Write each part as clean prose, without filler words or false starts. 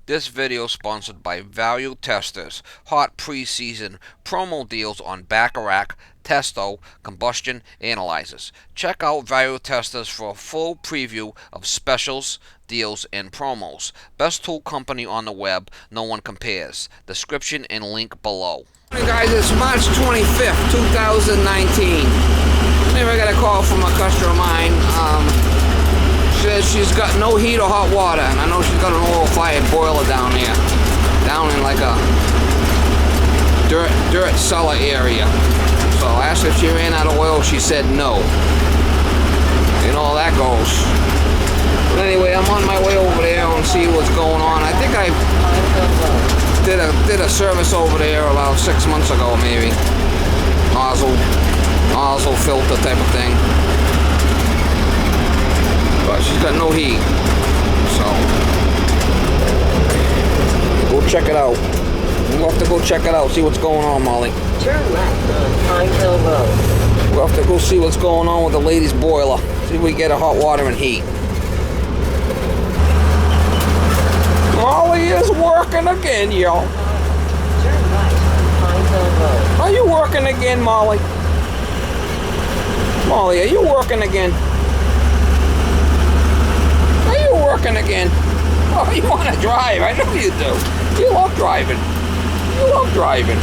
This video is sponsored by Value Testers. Hot preseason promo deals on Bacharach, Testo, combustion analyzers. Check out Value Testers for a full preview of specials, deals, and promos. Best tool company on the web, no one compares. Description and link below. Hey guys, it's March 25th, 2019. I got a call from a customer of mine. She says she's got no heat or hot water, and I know she's got an oil-fired boiler down there, down in like a dirt cellar area. So I asked if she ran out of oil. She said no. You know how that goes. But anyway, I'm on my way over there and see what's going on. I think I did a service over there about 6 months ago, maybe. Nozzle filter type of thing. But she's got no heat. So go check it out. We'll have to go check it out, see what's going on, Molly. Turn left on Pine Hill Road. We'll have to go see what's going on with the lady's boiler. See if we get her hot water and heat. Molly is working again, y'all. Turn right on Pine Hill Road. Are you working again, Molly? Molly, are you working again? Are you working again? Oh, you want to drive. I know you do. You love driving. You love driving.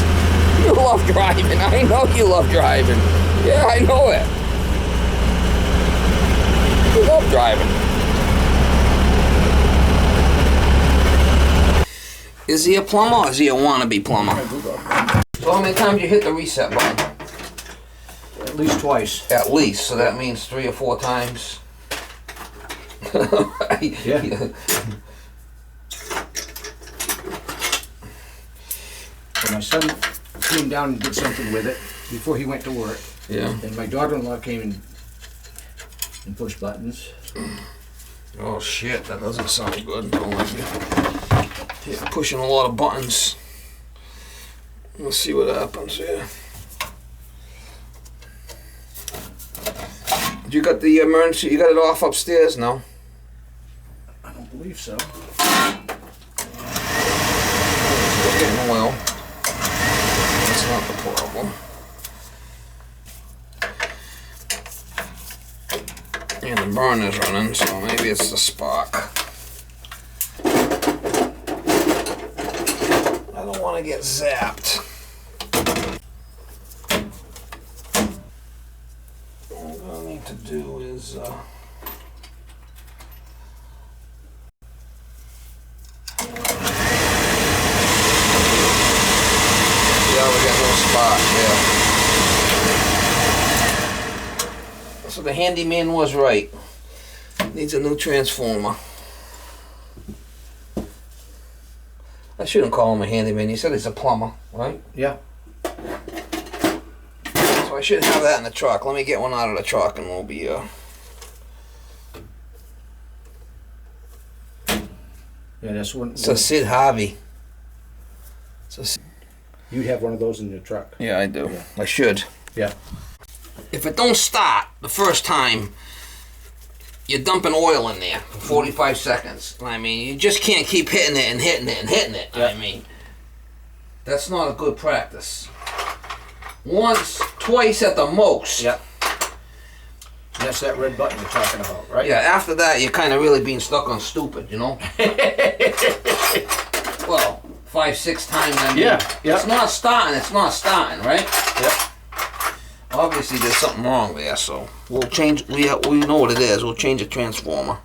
You love driving. I know you love driving. Yeah, I know it. You love driving. Is he a plumber or is he a wannabe plumber? So how many times you hit the reset button? At least twice. At least, so that means 3 or 4 times. Yeah. So my son came down and did something with it before he went to work. Yeah. And my daughter-in-law came and pushed buttons. Oh shit, that doesn't sound good. Don't like it. Yeah, pushing a lot of buttons. Let's see what happens here. You got the emergency, you got it off upstairs now? I don't believe so. Still getting oil. That's not the problem. And the burner's running, so maybe it's the spark. I don't want to get zapped. What I need to do is yeah, we got no spot, yeah. So the handyman was right. Needs a new transformer. I shouldn't call him a handyman. He said he's a plumber, right? Yeah. So I should have that in the truck. Let me get one out of the truck and we'll be Yeah, that's one. It's a Sid Harvey. You'd have one of those in your truck. Yeah, I do. Yeah. I should. Yeah. If it don't start the first time, you're dumping oil in there for 45 seconds. I mean, you just can't keep hitting it and hitting it and hitting it. Yeah. I mean, that's not a good practice. Once, twice at the most. Yeah. That's that red button you're talking about, right? Yeah, after that, you're kind of really being stuck on stupid, you know? Well, 5, 6 times, I mean, Yeah, yeah. it's not starting, right? Yep. Obviously, there's something wrong there, so we'll change, we know what it is, we'll change the transformer.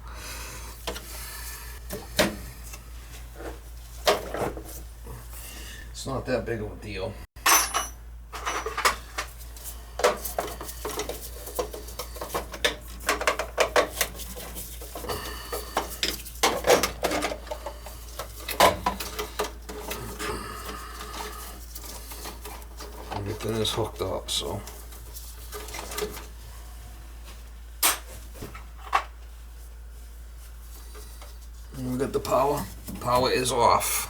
It's not that big of a deal. Everything is hooked up, so. And we got the power. Power is off.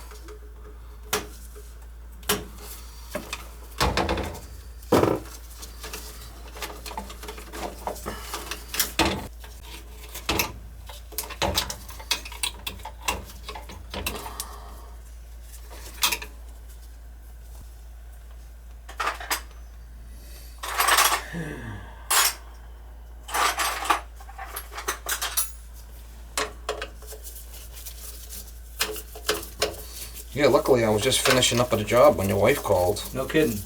Yeah, luckily I was just finishing up at a job when your wife called. No kidding.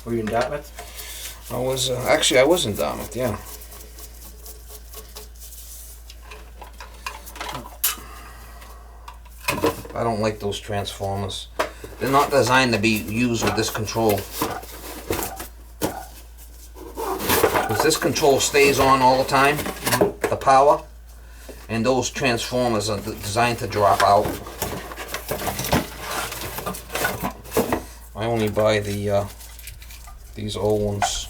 Were you in Dartmouth? I was, actually I was in Dartmouth, yeah. I don't like those transformers. They're not designed to be used with this control. Because this control stays on all the time, the power, and those transformers are designed to drop out. I only buy the these old ones.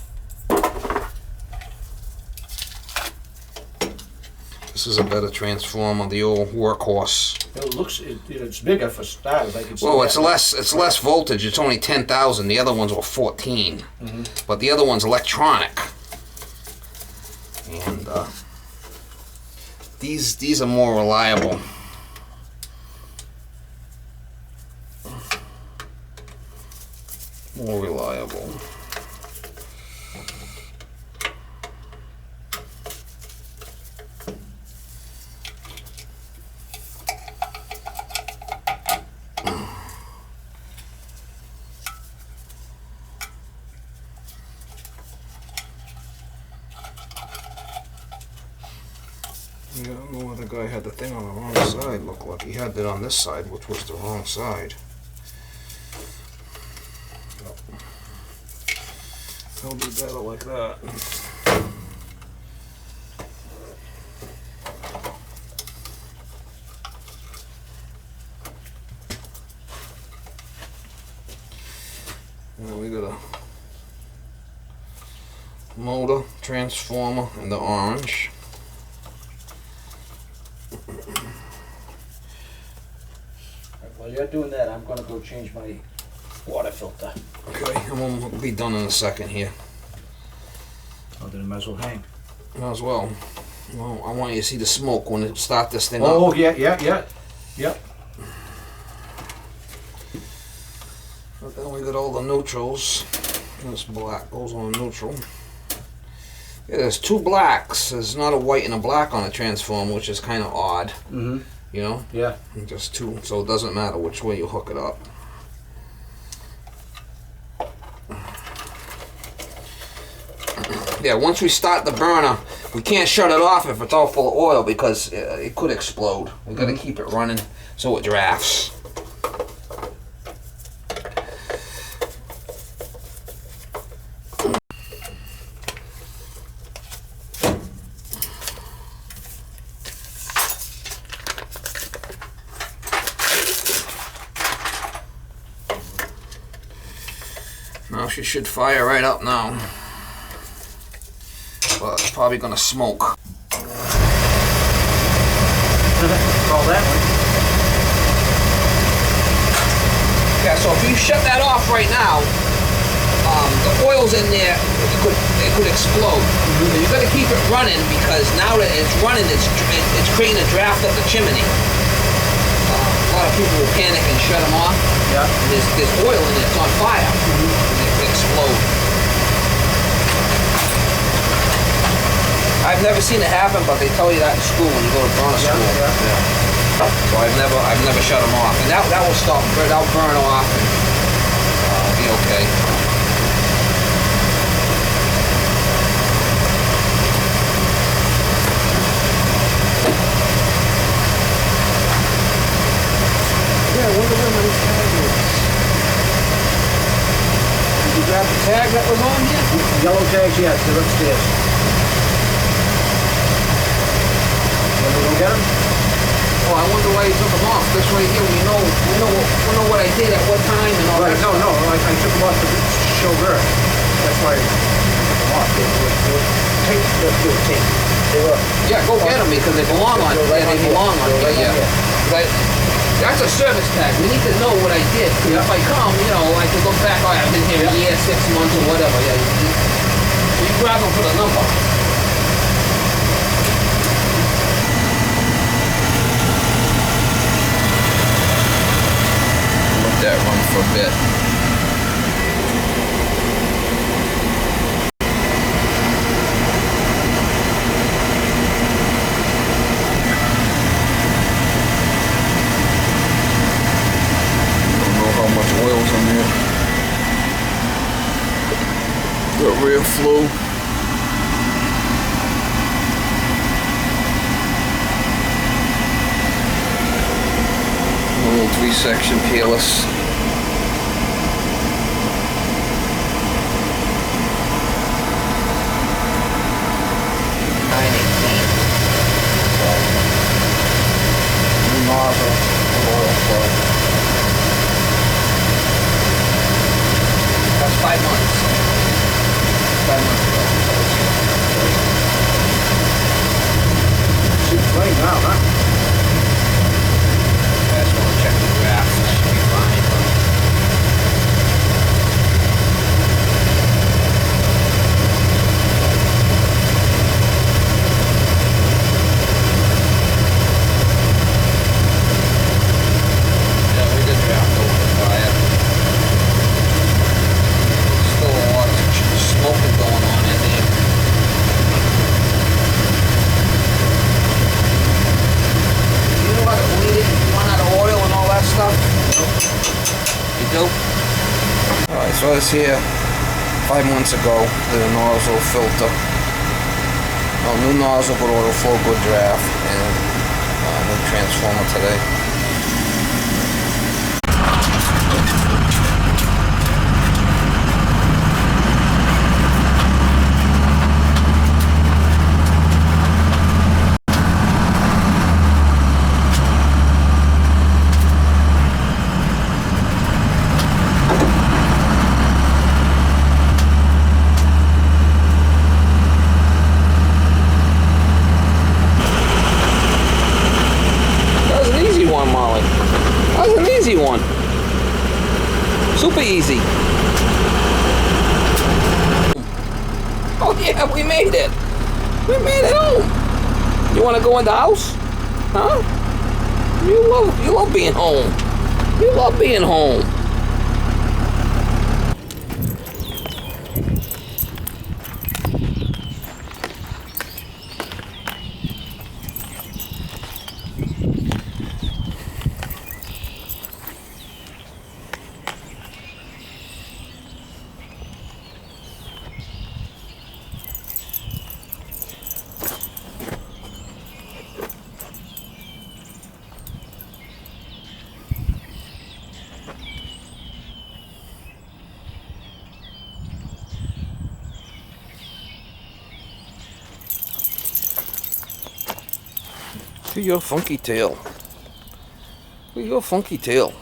This is a better transformer, the old workhorse. It looks, it's bigger for starters. I can see Well, that. it's less voltage. It's only 10,000. The other ones were 14, but the other one's electronic. And these are more reliable. More reliable. Yeah, I don't know why the guy had the thing on the wrong side. Looked like he had it on this side, which was the wrong side. It'll be better like that. Now we got a motor, transformer, and the orange. While you're doing that, I'm gonna go change my water filter. Okay, I'm gonna be done in a second here. Oh, then it might as well hang. Might as well. Well, I want you to see the smoke when it start this thing Oh, up. yeah. But then we got all the neutrals. This black goes on neutral. Yeah, there's two blacks. There's not a white and a black on a transformer, which is kind of odd. Mm-hmm. You know? Yeah. Just two, so it doesn't matter which way you hook it up. Yeah, once we start the burner, we can't shut it off if it's all full of oil because it could explode. We gotta keep it running so it drafts. Now she should fire right up now. But it's probably gonna smoke. Call that one. Yeah, so if you shut that off right now, the oil's in there, it could explode. So you gotta keep it running because now that it's running, it's creating a draft up the chimney. A lot of people will panic and shut them off. Yeah. There's oil in it, it's on fire. And it could explode. I've never seen it happen, but they tell you that in school when you go to burner school. Yeah. So I've never shut them off, and that will stop. That'll burn off, and be okay. Yeah, I wonder where my tag is. Did you grab the tag that was on here? Yellow tags, yes, they're upstairs. Want me to go get them? Oh, I wonder why you took them off. This way here, we know what I did at what time and all Right, that. no, I took them off to show her. That's why I took them off. They were taped, they were taped. They were. Yeah, go get them because they belong on. They're right Yeah, they on here. belong on. They're Yeah, right on yeah. Right. That's a service tag. We need to know what I did. 'Cause Yeah. if I come, I can look back. Oh, I've been here a year, 6 months, or whatever. Yeah. You grab them for the number. Let that run for a bit. rear flue. A little 3-section peerless. New nozzle, oil flow. That's 5 months. 5 months ago. She's clean now, huh? I just want to check the graphs. It should be fine. Yeah, we did draft over the fire. Still a lot of smoking going on in there. You know how to bleed it? You run out of oil and all that stuff? You do? Alright, so I was here 5 months ago, the nozzle filter. Oh, new nozzle, but oil flow, good draft, and new transformer today. Molly. That was an easy one. Super easy. Oh yeah, we made it. We made it home. You want to go in the house? Huh? You love being home. You love being home. Look at your funky tail. Look at your funky tail.